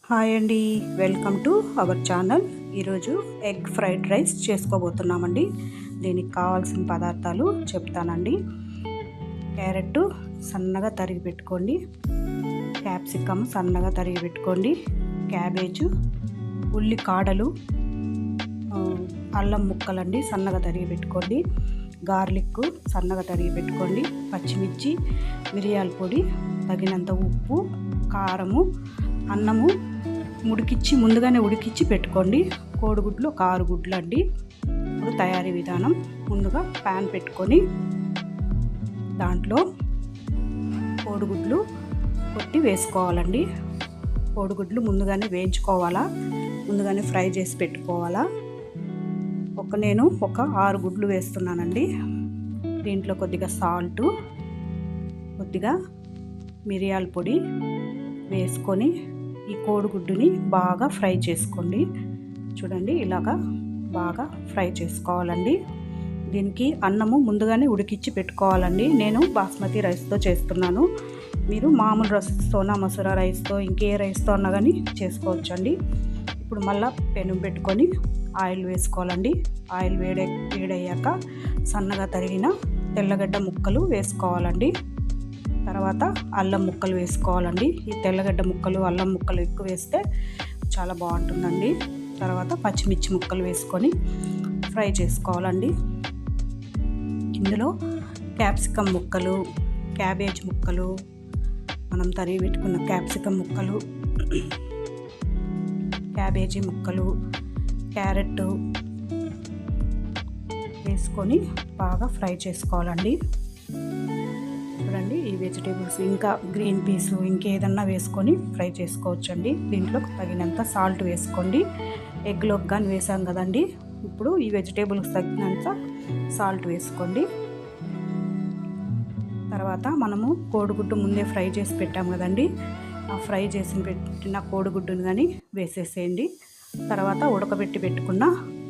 Hi అండి, welcome to our channel. ఈరోజు egg fried rice చేసుకోబోతున్నామండి. దీనికి కావాల్సిన పదార్థాలు చెప్తానండి. క్యారెట్ సన్నగా తరిగి పెట్టుకోండి, క్యాప్సికమ్ సన్నగా తరిగి పెట్టుకోండి, క్యాబేజు, ఉల్లి కాడలు, అల్లం ముక్కలండి సన్నగా తరిగి పెట్టుకోండి, గార్లిక్ సన్నగా తరిగి పెట్టుకోండి, పచ్చిమిర్చి, మిరియాల పొడి, తగినంత ఉప్పు, కారము, అన్నము ముందుగానే ఉడికిచ్చి పెట్టుకోండి. కోడిగుడ్లు ఒక 6 గుడ్లు అండి. ఇప్పుడు తయారీ విధానం: ముందుగా ప్యాన్ పెట్టుకొని దాంట్లో కోడిగుడ్లు కొట్టి వేసుకోవాలండి. కోడిగుడ్లు ముందుగానే వేయించుకోవాలా, ముందుగానే ఫ్రై చేసి పెట్టుకోవాలా. నేను ఒక 6 గుడ్లు వేస్తున్నానండి. దీంట్లో కొద్దిగా సాల్టు, కొద్దిగా మిరియాల పొడి వేసుకొని ఈ కోడిగుడ్డుని బాగా ఫ్రై చేసుకోండి. చూడండి, ఇలాగా బాగా ఫ్రై చేసుకోవాలండి. దీనికి అన్నము ముందుగానే ఉడికిచ్చి పెట్టుకోవాలండి. నేను బాస్మతి రైస్తో చేస్తున్నాను. మీరు మామూలు రైస్తోనా, మసూరా రైస్తో, ఇంకే రైస్తో అన్నా కానీ చేసుకోవచ్చండి. ఇప్పుడు మళ్ళీ పెనం పెట్టుకొని ఆయిల్ వేసుకోవాలండి. ఆయిల్ వేడయ్యాక సన్నగా తరిగిన తెల్లగడ్డ ముక్కలు వేసుకోవాలండి. తర్వాత అల్లం ముక్కలు వేసుకోవాలండి. ఈ తెల్లగడ్డ ముక్కలు, అల్లం ముక్కలు ఎక్కువ వేస్తే చాలా బాగుంటుందండి. తర్వాత పచ్చిమిర్చి ముక్కలు వేసుకొని ఫ్రై చేసుకోవాలండి. ఇందులో క్యాప్సికమ్ ముక్కలు, క్యాబేజ్ ముక్కలు, మనం తరిగి పెట్టుకున్న క్యాప్సికమ్ ముక్కలు, క్యాబేజీ ముక్కలు, క్యారెట్ వేసుకొని బాగా ఫ్రై చేసుకోవాలండి. చూడండి, ఈ వెజిటేబుల్స్ ఇంకా గ్రీన్ పీస్ ఇంకేదన్నా వేసుకొని ఫ్రై చేసుకోవచ్చండి. దీంట్లో తగినంత సాల్ట్ వేసుకోండి. ఎగ్లోకి కానీ వేసాం కదండి. ఇప్పుడు ఈ వెజిటేబుల్స్ తగినంత సాల్ట్ వేసుకోండి. తర్వాత మనము కోడిగుడ్డు ముందే ఫ్రై చేసి పెట్టాం కదండి. ఆ ఫ్రై చేసి పెట్టిన కోడిగుడ్డుని కానీ వేసేసేయండి. తర్వాత ఉడకబెట్టి పెట్టుకున్న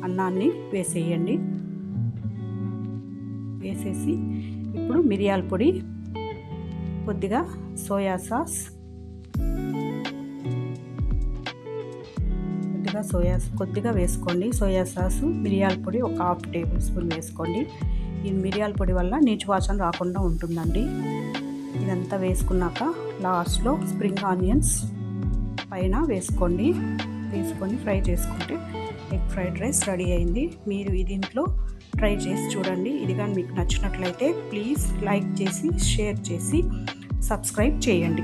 అన్నాన్ని వేసేయండి. వేసేసి ఇప్పుడు మిరియాల పొడి, కొద్దిగా సోయా సాస్, కొద్దిగా వేసుకోండి. సోయా సాసు, మిరియాల పొడి ఒక 1/2 టేబుల్ స్పూన్ వేసుకోండి. ఈ మిరియాల పొడి వల్ల నీచు వాసన రాకుండా ఉంటుందండి. ఇదంతా వేసుకున్నాక లాస్ట్లో స్ప్రింగ్ ఆనియన్స్ పైన వేసుకోండి. వేసుకొని ఫ్రై చేసుకుంటే ఎగ్ ఫ్రైడ్ రైస్ రెడీ అయింది. మీరు ఇది ఇంట్లో ట్రై చేసి చూడండి. ఇది కానీ మీకు నచ్చినట్లయితే ప్లీజ్ లైక్ చేసి, షేర్ చేసి, సబ్స్క్రైబ్ చేయండి.